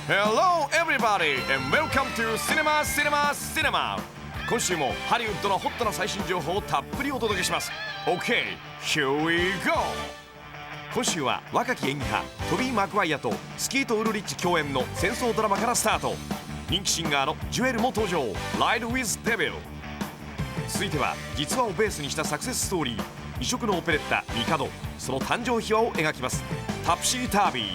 Hello everybody and welcome to Cinema Cinema Cinema。 今週もハリウッドのホットな最新情報をたっぷりお届けします。 OK, here we go。 今週は若き演技派トビー・マクワイアとスキート・ウルリッチ共演の戦争ドラマからスタート。人気シンガーのジュエルも登場。 Ride with Devil。 続いては実話をベースにしたサクセスストーリー、異色のオペレッタミカド、その誕生秘話を描きます。タプシー・タービー。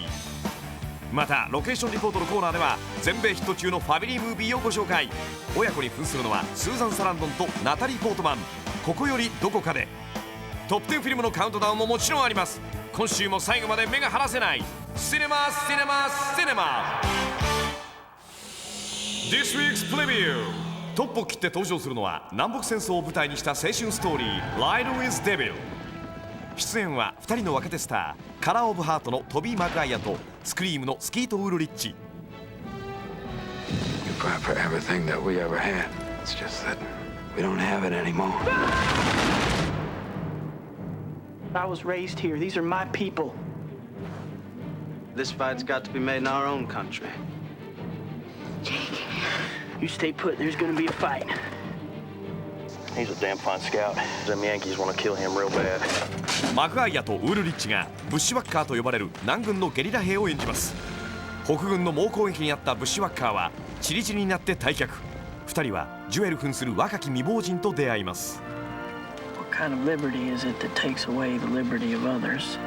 またロケーションリポートのコーナーでは全米ヒット中のファミリームービーをご紹介。親子に扮するのはスーザン・サランドンとナタリー・ポートマン。ここよりどこかで。トップ10フィルムのカウントダウンももちろんあります。今週も最後まで目が離せないシネマシネマシネマ。 This week's preview。 トップを切って登場するのは南北戦争を舞台にした青春ストーリー Ride with Devil。出演は2人の若手スター、カラー・オブ・ハートのトビー・マクアイアとスクリームのスキート・ウールリッチ。 You fought for everything that we ever had. It's just that we don't have it anymore. I was raised here. These are my people. This fight's got to be made in our own country. Jake, you stay put. There's gonna be a fight. He's a damn fine scout. Them Yankees want to kill him real bad. マクアイアとウールリッチがブッシュワッカーと呼ばれる南軍のゲリラ兵を演じます。北軍の猛攻撃にあったブッシュワッカーはチリチリになって退却。2人はジュエル扮する若き未亡人と出会います。 What kind of liberty is it that takes away the liberty of others?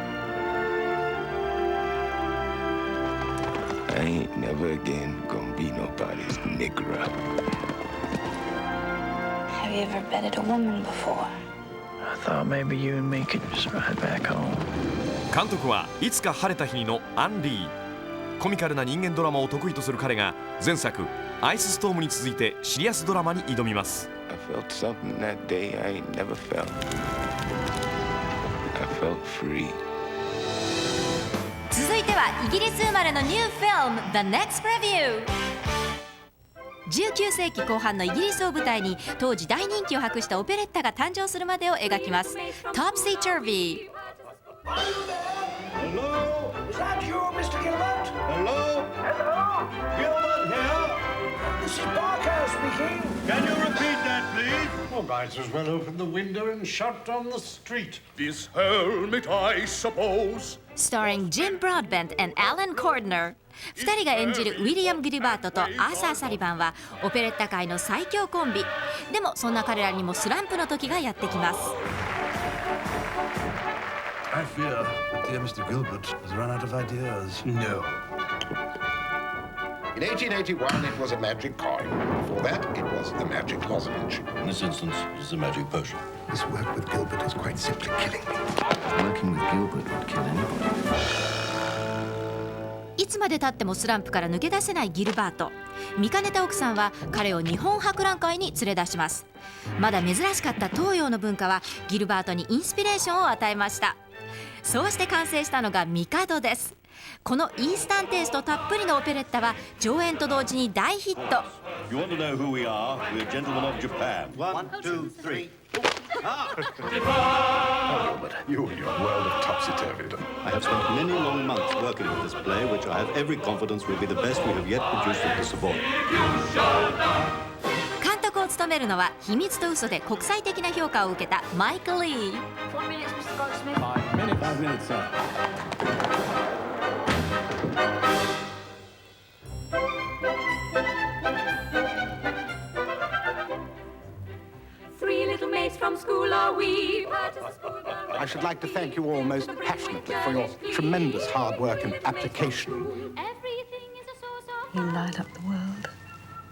I ain't never again gonna be nobody's nigger. Have you ever betted a woman before? I thought maybe you and me could just ride back home. 監督はいつか晴れた日にのアン・リー。コミカルな人間ドラマを得意とする彼が前作アイスストームに続いてシリアスドラマに挑みます。 I felt something that day I ain't never felt. I felt free. 続いてはイギリス生まれのニューフィルム The Next Preview。 19世紀後半のイギリスを舞台に当時大人気を博したオペレッタが誕生するまでを描きます。 TOPSY-TURVY。 Hello? Is that you, Mr. Gilbert? Hello? Hello? Gilbert here? This is Barker speaking. Can you repeat that, please? Oh, might as well open the window and shout on the street. This helmet, I suppose. Starring Jim Broadbent and Alan Cordner。 2人が演じるウィリアム・ギルバートとアーサー・サリバンはオペレッタ界の最強コンビ。でもそんな彼らにもスランプの時がやってきます。 I fear that dear Mr. Gilbert has run out of ideas. No. In 1881, it was a magic coin. Before that, it was the magic lozenge. In this instance, it is a magic potion. This work with Gilbert is quite simply killing me. Working with Gilbert would kill anybody. いつまでたってもスランプから抜け出せないギルバート。見かねた奥さんは彼を日本博覧会に連れ出します。まだ珍しかった東洋の文化はギルバートにインスピレーションを与えました。そうして完成したのがミカドです。このイースタンテイストたっぷりのオペレッタは上演と同時に大ヒット。 You want to know who we are? We're gentlemen of Japan. 1, 2, 3. You and your world of topsy-turvy. I have spent many long months working on this play, which I have every confidence will be the best we have yet produced at the Savoy. 監督を務めるのは秘密と嘘で国際的な評価を受けたマイク・リー。 5 minutes, sir. Three little maids from school are we. I should like to thank you all most passionately for your tremendous hard work and application. Everything is a source of You light up the world.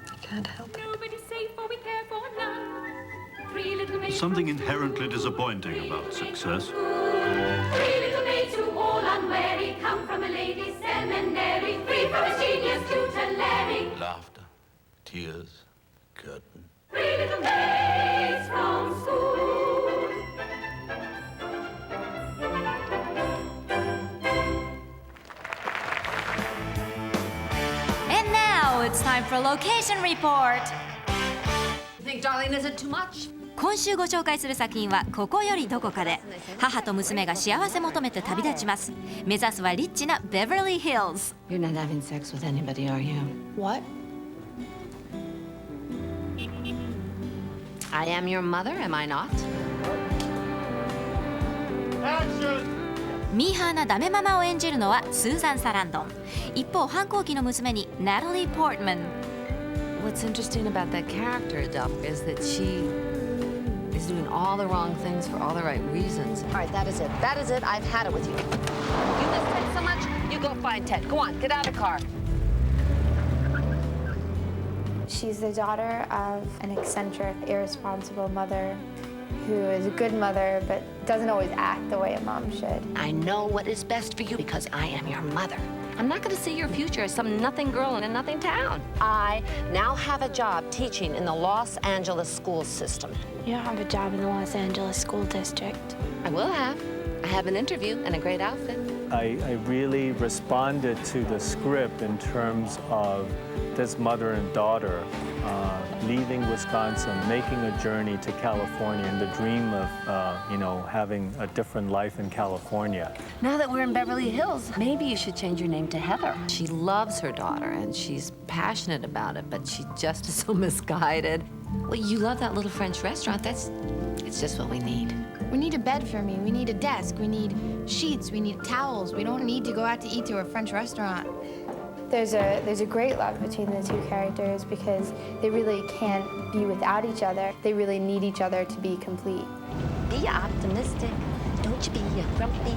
You can't help it. nobody's safe, for we care for none. Three little maids. Something inherently disappointing about success. Three little maids who all unwary come from a ladies' seminary, free from his genius tutor Larry. Laughter, tears, curtain. Three little maids from school. And now it's time for location report. Think, darling, is it too much? 今週ご紹介する作品はここよりどこかで、母と娘が幸せ求めて旅立ちます。目指すはリッチなベバリーヒルズ。 You're not having sex with anybody, are you? What? I am your mother, am I not? ミーハーなダメママを演じるのはスーザン・サランドン。一方、反抗期の娘にナタリー・ポートマン。 What's interesting about that character, Adele, is that she is doing all the wrong things for all the right reasons. All right, that is it. That is it. I've had it with you. You miss Ted so much, you go find Ted. Go on, get out of the car. She's the daughter of an eccentric, irresponsible mother who is a good mother but doesn't always act the way a mom should. I know what is best for you because I am your mother. I'm not going to see your future as some nothing girl in a nothing town. I now have a job teaching in the Los Angeles school system. You don't have a job in the Los Angeles school district. I will have. I have an interview and a great outfit. I really responded to the script in terms of this mother and daughter leaving Wisconsin, making a journey to California, and the dream of, having a different life in California. Now that we're in Beverly Hills, maybe you should change your name to Heather. She loves her daughter, and she's passionate about it, but she just is so misguided. Well, you love that little French restaurant. It's just what we need. We need a bed for me. We need a desk. We need sheets. We need towels. We don't need to go out to eat to a French restaurant. There's a great love between the two characters because they really can't be without each other. They really need each other to be complete. Be optimistic. Don't you be grumpy.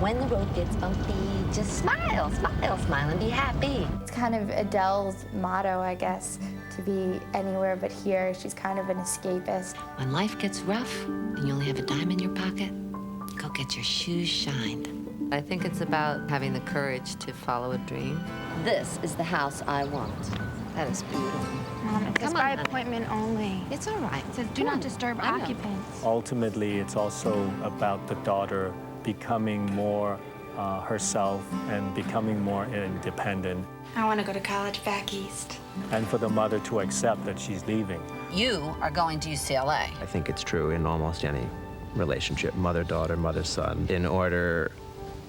When the road gets bumpy, just smile, smile, smile, and be happy. It's kind of Adele's motto, I guess, to be anywhere but here. She's kind of an escapist. When life gets rough and you only have a dime in your pocket, go get your shoes shined. I think it's about having the courage to follow a dream. This is the house I want. That is beautiful. Mom, it says by appointment only. It's all right. It says do not disturb occupants. Ultimately, it's also about the daughter becoming more herself and becoming more independent. I want to go to college back east. And for the mother to accept that she's leaving. You are going to UCLA. I think it's true in almost any relationship, mother-daughter, mother-son. In order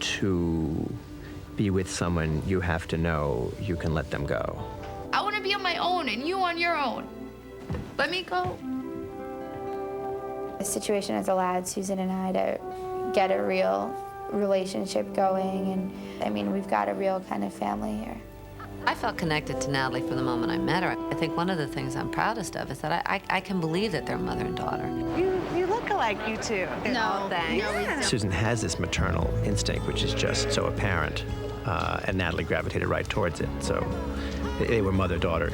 to be with someone, you have to know you can let them go. I want to be on my own and you on your own. Let me go. The situation has allowed Susan and I to get a real relationship going, and I mean, we've got a real kind of family here. I felt connected to Natalie from the moment I met her. I think one of the things I'm proudest of is that I can believe that they're mother and daughter. You look alike, you two. No, thanks. No, Susan has this maternal instinct, which is just so apparent, and Natalie gravitated right towards it. So they were mother-daughter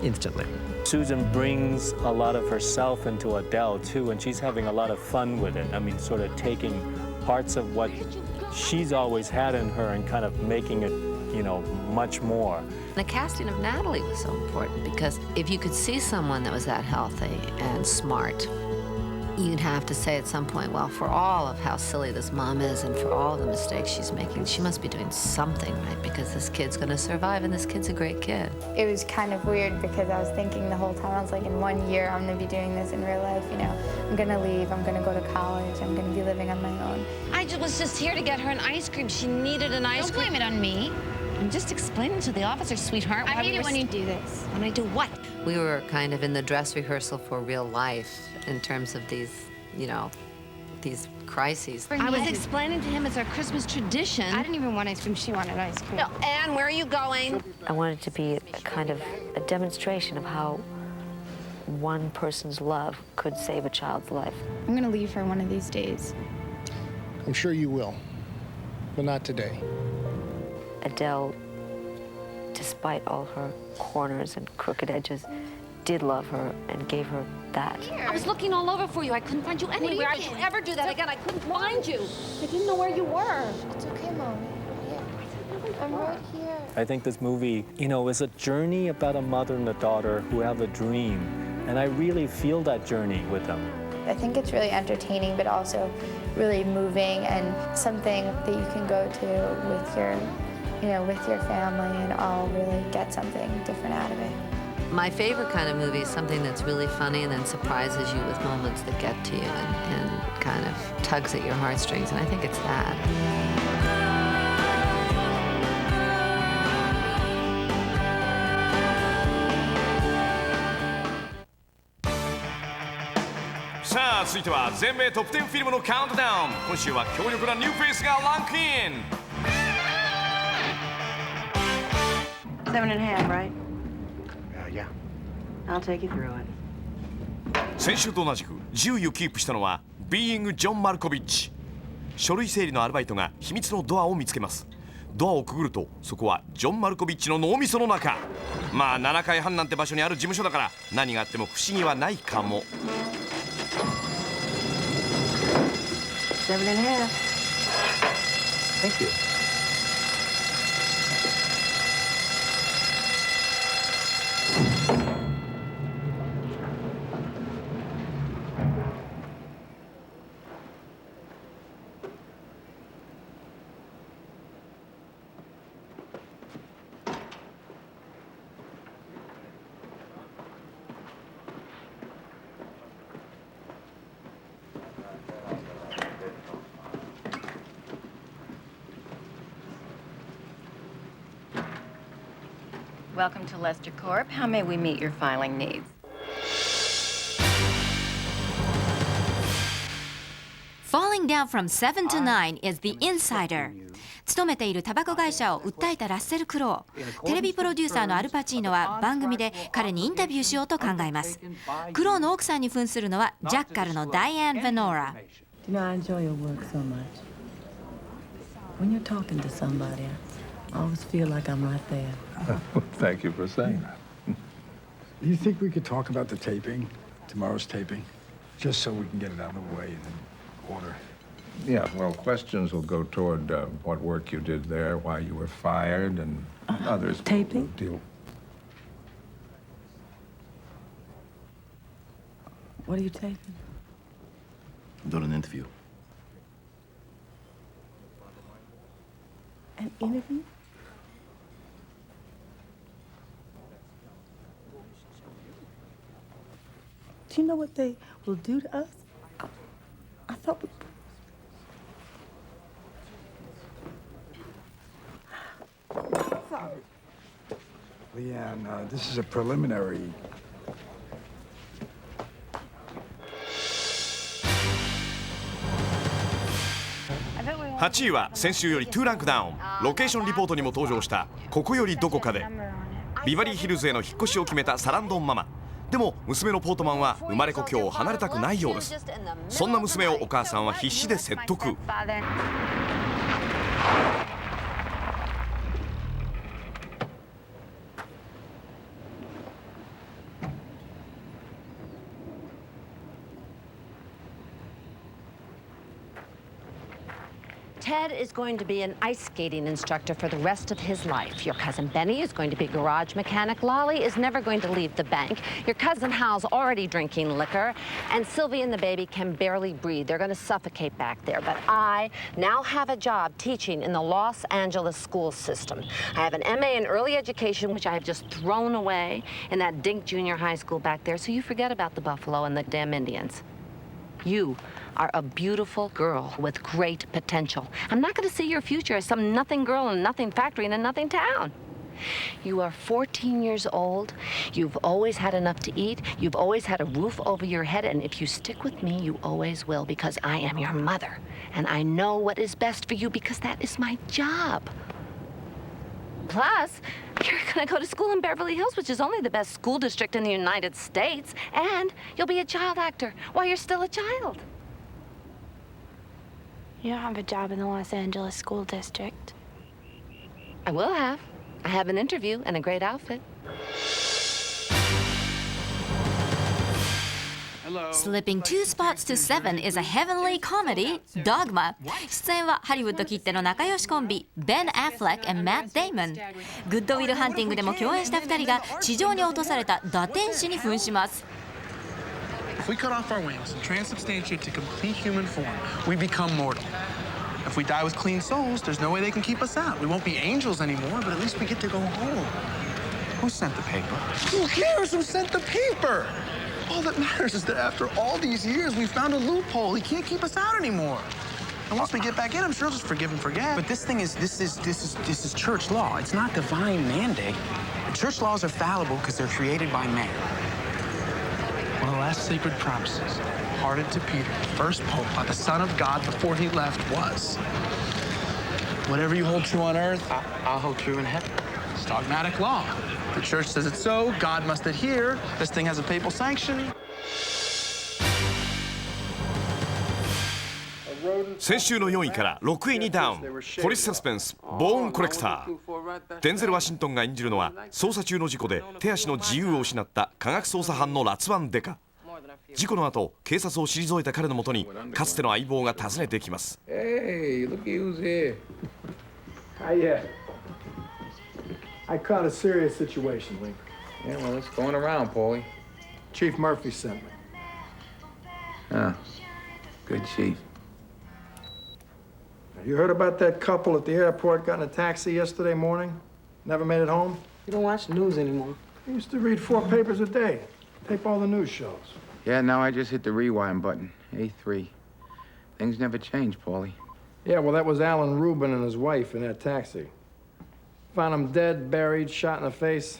instantly. Susan brings a lot of herself into Adele, too, and she's having a lot of fun with it. I mean, sort of taking parts of what she's always had in her and kind of making it, much more. The casting of Natalie was so important because if you could see someone that was that healthy and smart, you'd have to say at some point, well, for all of how silly this mom is and for all the mistakes she's making, she must be doing something right because this kid's going to survive and this kid's a great kid. It was kind of weird because I was thinking the whole time, I was like, in 1 year, I'm going to be doing this in real life, I'm going to leave, I'm going to go to college, I'm going to be living on my own. I was just here to get her an ice cream. She needed an ice cream. Don't blame it on me. I'm just explaining to the officer, sweetheart. I hate it when you do this. When I do what? We were kind of in the dress rehearsal for real life in terms of these, these crises. I was explaining to him it's our Christmas tradition. I didn't even want ice cream. She wanted ice cream. No, Anne, where are you going? I wanted to be a kind of a demonstration of how one person's love could save a child's life. I'm going to leave her one of these days. I'm sure you will, but not today. Adele, despite all her corners and crooked edges, did love her and gave her that. I was looking all over for you. I couldn't find you anywhere. Don't you ever do that again. I couldn't find you. I didn't know where you were. It's okay, Mommy. I'm right here. I think this movie, is a journey about a mother and a daughter who have a dream. And I really feel that journey with them. I think it's really entertaining, but also really moving and something that you can go to with your family and all really get something different out of it. My favorite kind of movie is something that's really funny and then surprises you with moments that get to you and kind of tugs at your heartstrings, and I think it's that.さあ続いては全米トップ10フィルムのカウントダウン。今週は強力なニューフェイスがランクイン。 7.5, right? Yeah. I'll take you through it. 先週と同じく10位をキープしたのはビーイング・ジョン・マルコビッチ。書類整理のアルバイトが秘密のドアを見つけます。ドアをくぐるとそこはジョン・マルコビッチの脳みその中。まあ7階半なんて場所にある事務所だから何があっても不思議はないかも。 7.5. Thank you. Welcome to Lester Corp. How may we meet your filing needs? Falling down from 7 to 9 is The Insider. 勤めているタバコ会社を訴えたラッセル・クロウ。テレビプロデューサーのアルパチーノは番組で彼にインタビューしようと考えます。クロウの奥さんに扮するのはジャッカルのダイアン・ヴェノーラ。You know, I enjoy your work so much. When you're talking to somebody, I always feel like I'm right there. Thank you for saying that. Do you think we could talk about the taping, tomorrow's taping, just so we can get it out of the way and in order? Yeah, well, questions will go toward what work you did there, why you were fired, and others. Taping? Will deal. What are you taping? I'm doing an interview. An interview? Do you know what they will do to us? I thought we... Sorry. Leanne, this is a preliminary. 8位は先週より2ランクダウン。ロケーションリポートにも登場したここよりどこかで。ビバリーヒルズへの引っ越しを決めたサランドンママ。でも娘のポートマンは生まれ故郷を離れたくないようです。そんな娘をお母さんは必死で説得。Ted is going to be an ice skating instructor for the rest of his life. Your cousin Benny is going to be a garage mechanic. Lolly is never going to leave the bank. Your cousin Hal's already drinking liquor. And Sylvie and the baby can barely breathe. They're going to suffocate back there. But I now have a job teaching in the Los Angeles school system. I have an MA in early education, which I have just thrown away in that dink junior high school back there. So you forget about the Buffalo and the damn Indians. You are a beautiful girl with great potential. I'm not going to see your future as some nothing girl in a nothing factory in a nothing town. You are 14 years old. You've always had enough to eat. You've always had a roof over your head. And if you stick with me, you always will, because I am your mother. And I know what is best for you because that is my job. Plus, you're going to go to school in Beverly Hills, which is only the best school district in the United States. And you'll be a child actor while you're still a child. You don't have a job in the Los Angeles school district. I will have. I have an interview and a great outfit. Slipping 2 spots to 7 is a heavenly comedy, Dogma. 出演はハリウッドきっての仲良しコンビ、ベン・アフレック and マット・デイモン。グッドウィル・ハンティングでも共演した2人が地上に落とされた堕天使に扮します。If we cut off our wings and transubstantiate to complete human form, we become mortal. If we die with clean souls, there's no way they can keep us out. We won't be angels anymore, but at least we get to go home. Who sent the paper? Who cares who sent the paper? All that matters is that after all these years, we found a loophole. He can't keep us out anymore. And once we get back in, I'm sure he'll just forgive and forget. But this is church law. It's not divine mandate. Church laws are fallible because they're created by man. One of the last sacred promises imparted to Peter, the first pope, by the Son of God before he left was, whatever you hold true on earth, I'll hold true in heaven. It's dogmatic law. The church says it's so, God must adhere. This thing has a papal sanction. 先週の4位から6位にダウン。ポリスサスペンスボーンコレクター。デンゼル・ワシントンが演じるのは捜査中の事故で手足の自由を失った科学捜査班のラツワンデカ。事故の後警察を退いた彼のもとにかつての相棒が訪ねてきます。 Hey, look who's here. I caught a serious situation, Link. Yeah, well, it's going around, Paulie. Chief Murphy sent me. Ah, good chief. You heard about that couple at the airport got in a taxi yesterday morning? Never made it home? You don't watch the news anymore. I used to read 4 papers a day. Tape all the news shows. Yeah, now I just hit the rewind button. A3. Things never change, Paulie. Yeah, well, that was Alan Rubin and his wife in that taxi. Found him dead, buried, shot in the face.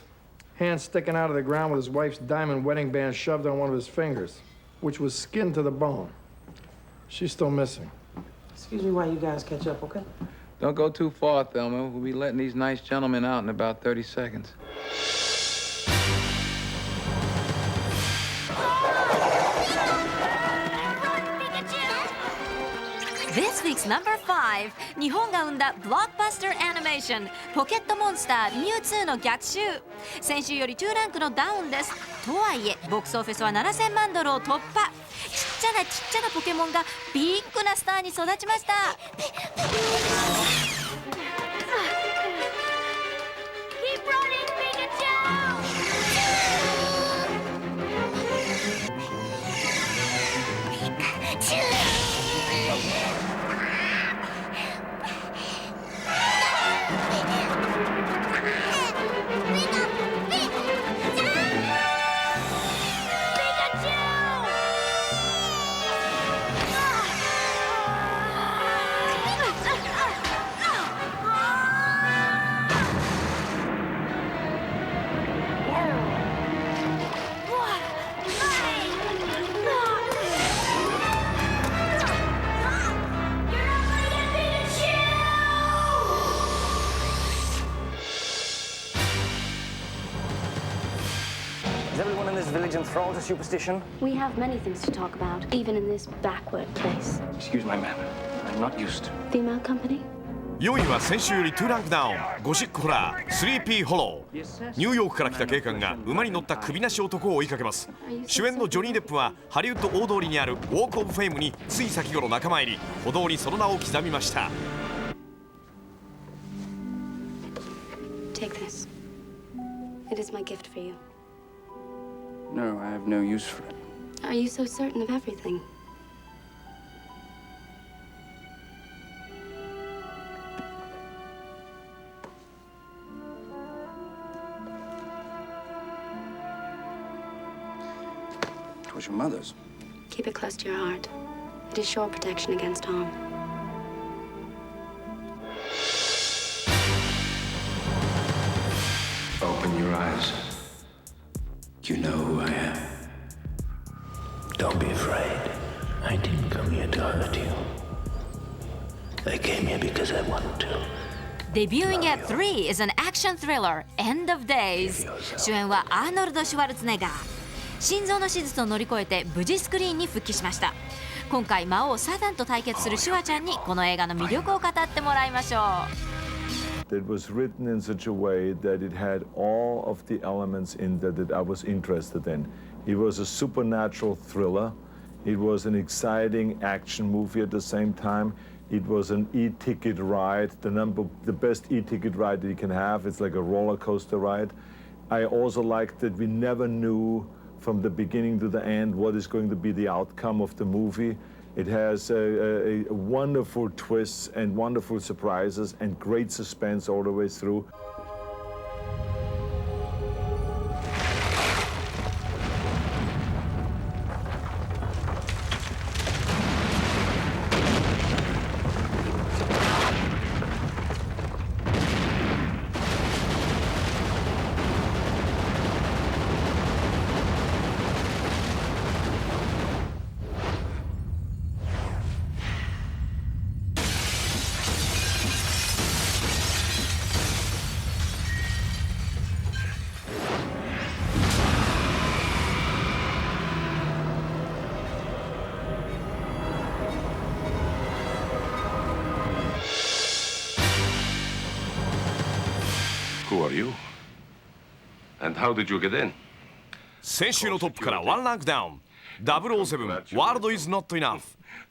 Hand sticking out of the ground with his wife's diamond wedding band shoved on one of his fingers, which was skinned to the bone. She's still missing. Excuse me while you guys catch up, okay? Don't go too far, Thelma. We'll be letting these nice gentlemen out in about 30 seconds. This week's number 5、日本が生んだブロックバスターアニメーションポケットモンスターミュウツーの逆襲。先週より2ランクのダウンです。とはいえボックスオフィスは$7000万を突破。ちっちゃなポケモンがビッグなスターに育ちました。Is everyone in this village enthralled to superstition? We have many things to talk about, even in this backward place. Excuse my manner. I'm not used to. Female company? 4位は先週より2ランクダウン。ゴシックホラースリーピーホロー。ニューヨークから来た警官が馬に乗った首なし男を追いかけます。主演のジョニー・デップはハリウッド大通りにあるウォーク・オブ・フェイムについ先頃仲間入り、歩道にその名を刻みました。 Take this. It is my gift for you. No, I have no use for it. Are you so certain of everything? It was your mother's. Keep it close to your heart. It is sure protection against harm. Open your eyes. You know who I am. Don't be afraid. I didn't come here to hurt you. I came here because I want to. Debuting at 3 is an action thriller, End of Days。主演はアーノルド・シュワルツェネッガー。心臓の手術を乗り越えて無事スクリーンに復帰しました。今回魔王サタンと対決するシュワちゃんにこの映画の魅力を語ってもらいましょう。It was written in such a way that it had all of the elements in there that I was interested in. It was a supernatural thriller. It was an exciting action movie at the same time. It was an e-ticket ride, the best e-ticket ride that you can have. It's like a roller coaster ride. I also liked that we never knew from the beginning to the end what is going to be the outcome of the movie. It has a wonderful twists and wonderful surprises and great suspense all the way through. Who are you? And how did you get in? 先週のトップからワンランクダウン、007 World is not enough。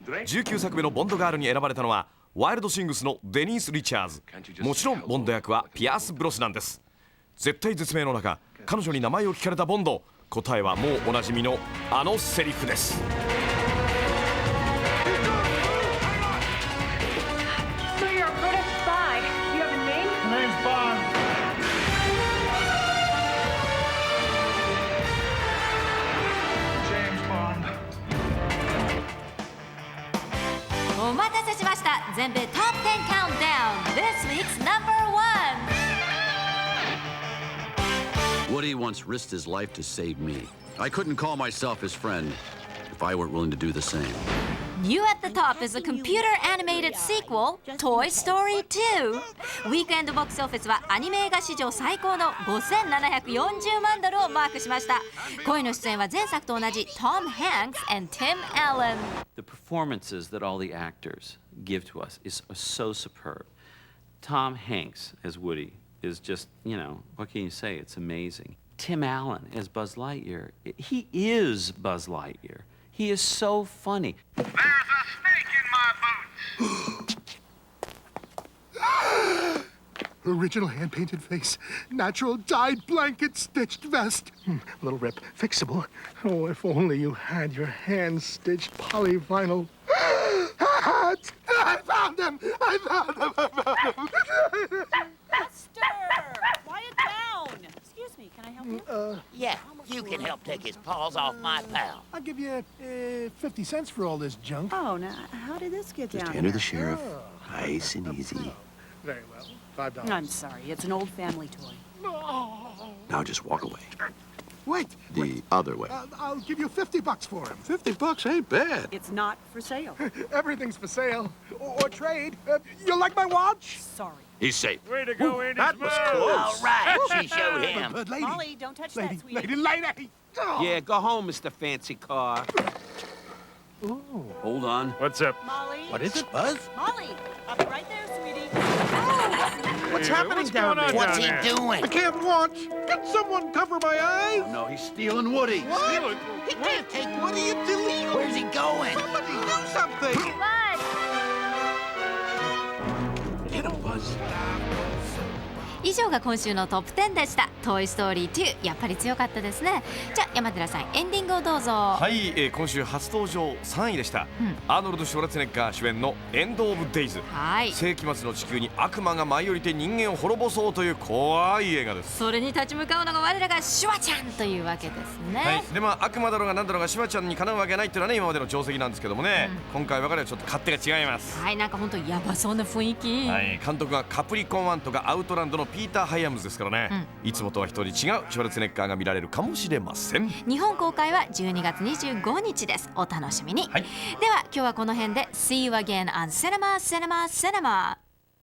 19作目のボンドガールに選ばれたのはワイルドシングスのデニース・リチャーズ。もちろんボンド役はピアース・ブロスなんです。絶対絶命の中、彼女に名前を聞かれたボンド、答えはもうおなじみのあのセリフです。So you're a British spy. You have a name? My name's Bond. James Bond. お待たせしました。全米トップ10カウントダウン This week's number one。Woody once risked his life to save me. I couldn't call myself his friend if I weren't willing to do the same. New at the top is a computer-animated sequel, Toy Story 2。ウィークエンドボックスオフィスはアニメ映画史上最高の$5740万をマークしました。声の出演は前作と同じ Tom Hanks and Tim Allen。 The performances that all the actors give to us is so superb. Tom Hanks as Woody is just, you know, what can you say? It's amazing. Tim Allen as Buzz Lightyear. He is Buzz Lightyear. He is so funny. There's a snake in my boots. Original hand-painted face. Natural dyed blanket stitched vest. Little rip. Fixable. Oh, if only you had your hand-stitched polyvinyl hat. I found him! I found him! I found him! Buster! Quiet down! Excuse me, can I help you? Yeah, you can help take his paws off my pal. I'll give you 50 cents for all this junk. Oh, now, how did this get Just down hand her here? the sheriff. Nice and easy. Very well. $5. I'm sorry, it's an old family toy. Now just walk away. Wait. The other way. I'll give you $50 for him. $50 ain't bad. It's not for sale. Everything's for sale. Or trade. You like my watch? Sorry. He's safe. Way to go, Andy. That was close. All right, she showed him. But lady. Molly, don't touch that, sweetie. Lady. Oh. Yeah, go home, Mr. Fancy Car. Ooh. Hold on. What's up? Molly? What is it, Buzz? Molly, I'll be right there, sweetie. What's Hey, happening what's down going on there? What's he doing? I can't watch. Can someone cover my eyes? Oh, no, he's stealing Woody. Stealing? He can't take Woody. It's illegal. Where's he going? Somebody do something. Buzz! Get him, Buzz. 以上が今週のトップ10でした。トイストーリー2、やっぱり強かったですね。じゃあ山寺さん、エンディングをどうぞ。はい、今週初登場3位でした、アーノルド・シュワルツェネッガー主演のエンド・オブ・デイズ。世紀末の地球に悪魔が舞い降りて人間を滅ぼそうという怖い映画です。それに立ち向かうのが我らがシュワちゃんというわけですね。はい、で悪魔だろうが何だろうがシュワちゃんにかなうわけないっていうのはね、今までの定石なんですけどもね、今回ばかりはちょっと勝手が違います。はい、なんか本当やばそうな雰囲気。はい、監督がカプリコン1とかアウトランドのピーター・ハイアムズですからね、いつもとは一人違うシュワルツェネッガーが見られるかもしれません。日本公開は12月25日です。お楽しみに。では今日はこの辺で See you again on Cinema Cinema Cinema